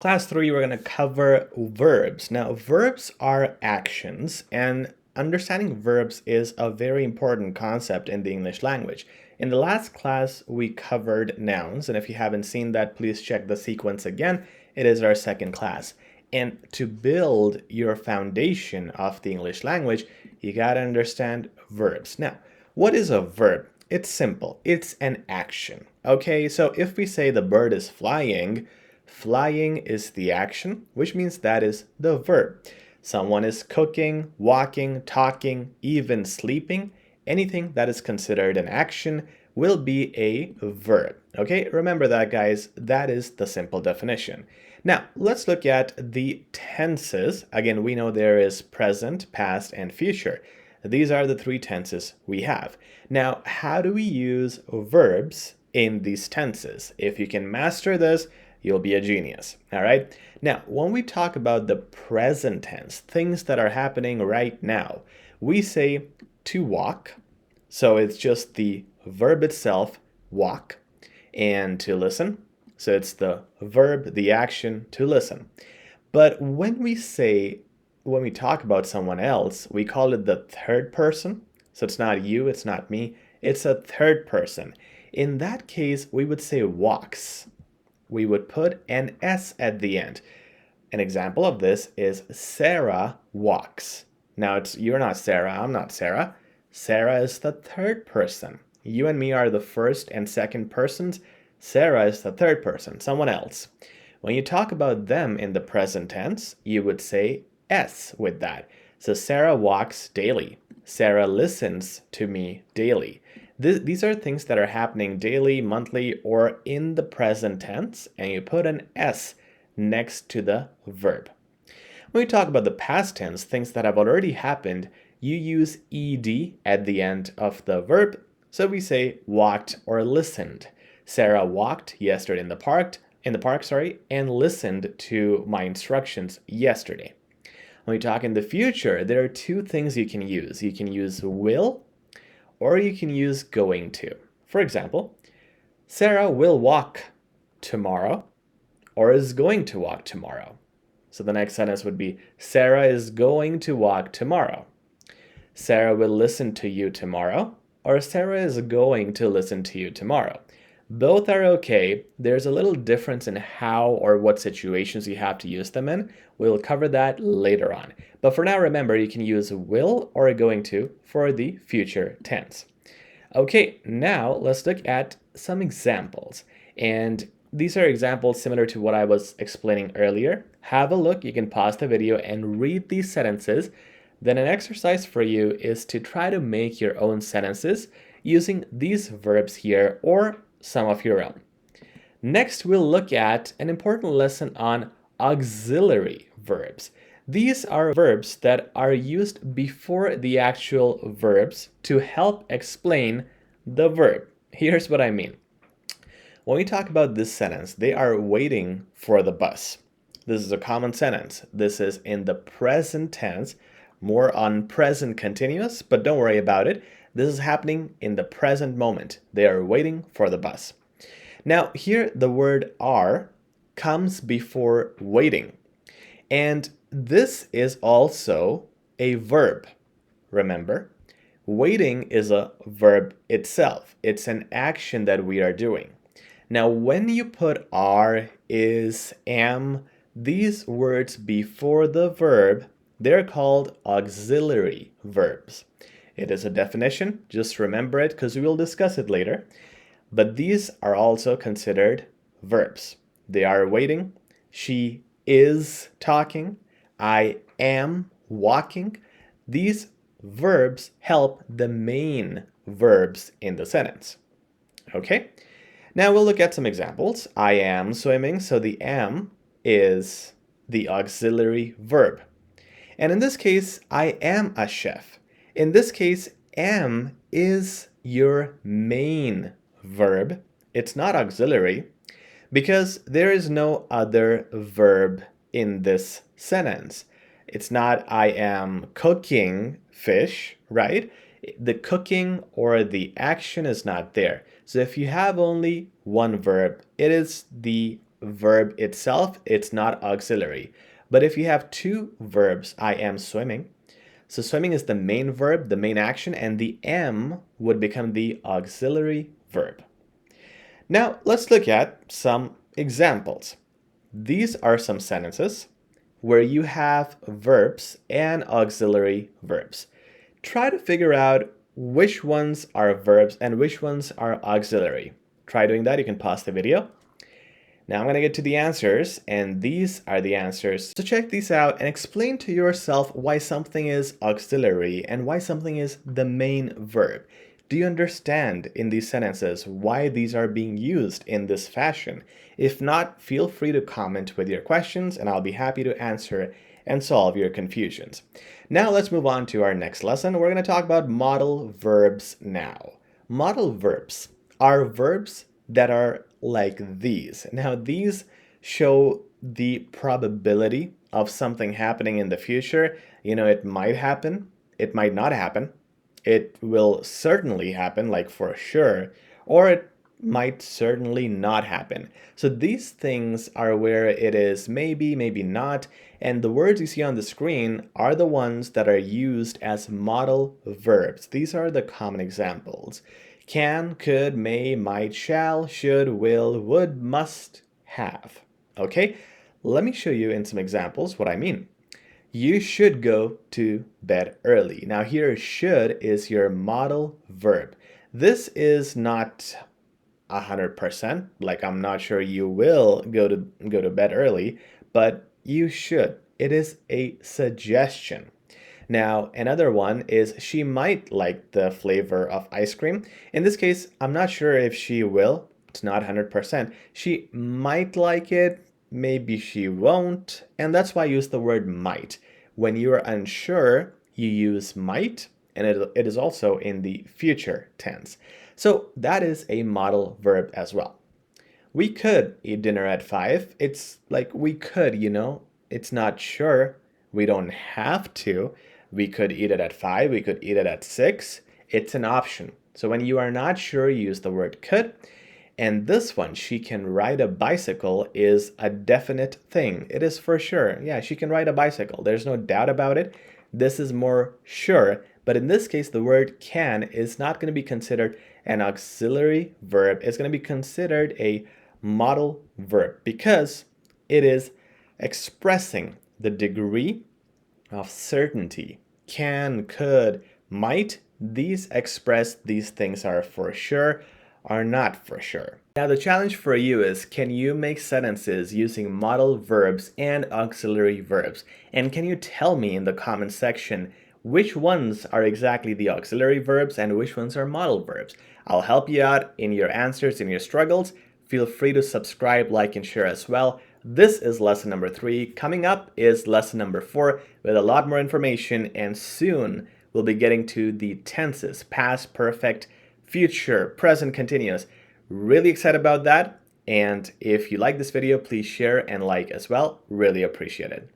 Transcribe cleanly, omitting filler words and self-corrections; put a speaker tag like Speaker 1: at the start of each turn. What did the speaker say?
Speaker 1: Class 3, we're going to cover verbs. Now, verbs are actions, and understanding verbs is a very important concept in the English language. In the last class, we covered nouns, and if you haven't seen that, please check the sequence again. It is our second class. And to build your foundation of the English language, you got to understand verbs. Now, what is a verb? It's simple. It's an action. Okay, so if we say the bird is flying, flying is the action, which means that is the verb. Someone is cooking, walking, talking, even sleeping. Anything that is considered an action will be a verb. Okay, remember that, guys. That is the simple definition. Now, let's look at the tenses. Again, we know there is present, past, and future. These are the three tenses we have. Now, how do we use verbs in these tenses? If you can master this, you'll be a genius. All right. Now, when we talk about the present tense, things that are happening right now, we say to walk. So it's just the verb itself, walk, and to listen. So it's the verb, the action, to listen. But when we talk about someone else, we call it the third person. So it's not you, it's not me, it's a third person. In that case, we would say walks. We would put an S at the end. An example of this is Sarah walks. Now, you're not Sarah, I'm not Sarah. Sarah is the third person. You and me are the first and second persons. Sarah is the third person, someone else. When you talk about them in the present tense, you would say S with that. So Sarah walks daily. Sarah listens to me daily. These are things that are happening daily, monthly, or in the present tense, and you put an S next to the verb. When we talk about the past tense, things that have already happened, you use ed at the end of the verb. So we say walked or listened. Sarah walked yesterday in the park, and listened to my instructions yesterday. When we talk in the future, there are two things you can use. You can use will, or you can use going to. For example, Sarah will walk tomorrow, or is going to walk tomorrow. So the next sentence would be, Sarah is going to walk tomorrow. Sarah will listen to you tomorrow, or Sarah is going to listen to you tomorrow. Both are okay. There's a little difference in how or what situations you have to use them in. We'll cover that later on. But for now, remember, you can use will or going to for the future tense. Okay, now let's look at some examples. And these are examples similar to what I was explaining earlier. Have a look. You can pause the video and read these sentences. Then an exercise for you is to try to make your own sentences using these verbs here or some of your own. Next, we'll look at an important lesson on auxiliary verbs. These are verbs that are used before the actual verbs to help explain the verb. Here's what I mean. When we talk about this sentence, they are waiting for the bus. This is a common sentence. This is in the present tense, more on present continuous, but don't worry about it. This is happening in the present moment. They are waiting for the bus. Now, here the word are comes before waiting. And this is also a verb. Remember, waiting is a verb itself. It's an action that we are doing. Now, when you put are, is, am, these words before the verb, they're called auxiliary verbs. It is a definition, just remember it because we will discuss it later. But these are also considered verbs. They are waiting, she is talking, I am walking. These verbs help the main verbs in the sentence. Okay? Now we'll look at some examples. I am swimming, so the am is the auxiliary verb. And in this case, I am a chef. In this case, am is your main verb. It's not auxiliary because there is no other verb in this sentence. It's not I am cooking fish, right? The cooking or the action is not there. So if you have only one verb, it is the verb itself, it's not auxiliary. But if you have two verbs, I am swimming, so swimming is the main verb, the main action, and the am would become the auxiliary verb. Now, let's look at some examples. These are some sentences where you have verbs and auxiliary verbs. Try to figure out which ones are verbs and which ones are auxiliary. Try doing that. You can pause the video. Now I'm going to get to the answers, and these are the answers. So check these out and explain to yourself why something is auxiliary and why something is the main verb. Do you understand in these sentences why these are being used in this fashion? If not, feel free to comment with your questions and I'll be happy to answer and solve your confusions. Now let's move on to our next lesson. We're going to talk about modal verbs now. Modal verbs are verbs that are like these. Now, these show the probability of something happening in the future. You know, it might happen, it might not happen, it will certainly happen, like for sure, or it might certainly not happen. So these things are where it is maybe, maybe not, and the words you see on the screen are the ones that are used as modal verbs. These are the common examples. Can, could, may, might, shall, should, will, would, must, have. Okay, let me show you in some examples what I mean. You should go to bed early. Now here, should is your modal verb. This is not 100%, like I'm not sure you will go to bed early, but you should. It is a suggestion. Now, another one is she might like the flavor of ice cream. In this case, I'm not sure if she will. It's not 100%. She might like it, maybe she won't, and that's why I use the word might. When you are unsure, you use might, and it is also in the future tense. So that is a modal verb as well. We could eat dinner at 5. It's like we could, you know. It's not sure. We don't have to. We could eat it at 5, we could eat it at 6. It's an option. So when you are not sure, you use the word could. And this one, she can ride a bicycle, is a definite thing. It is for sure. Yeah, she can ride a bicycle. There's no doubt about it. This is more sure. But in this case, the word can is not going to be considered an auxiliary verb. It's going to be considered a modal verb because it is expressing the degree of certainty. Can, could, might, these express these things are for sure, are not for sure. Now the challenge for you is, can you make sentences using modal verbs and auxiliary verbs? And can you tell me in the comment section which ones are exactly the auxiliary verbs and which ones are modal verbs? I'll help you out in your answers, in your struggles. Feel free to subscribe, like, and share as well. This is lesson number 3. Coming up is lesson number 4 with a lot more information, and soon we'll be getting to the tenses, past, perfect, future, present, continuous. Really excited about that, and if you like this video, please share and like as well. Really appreciate it.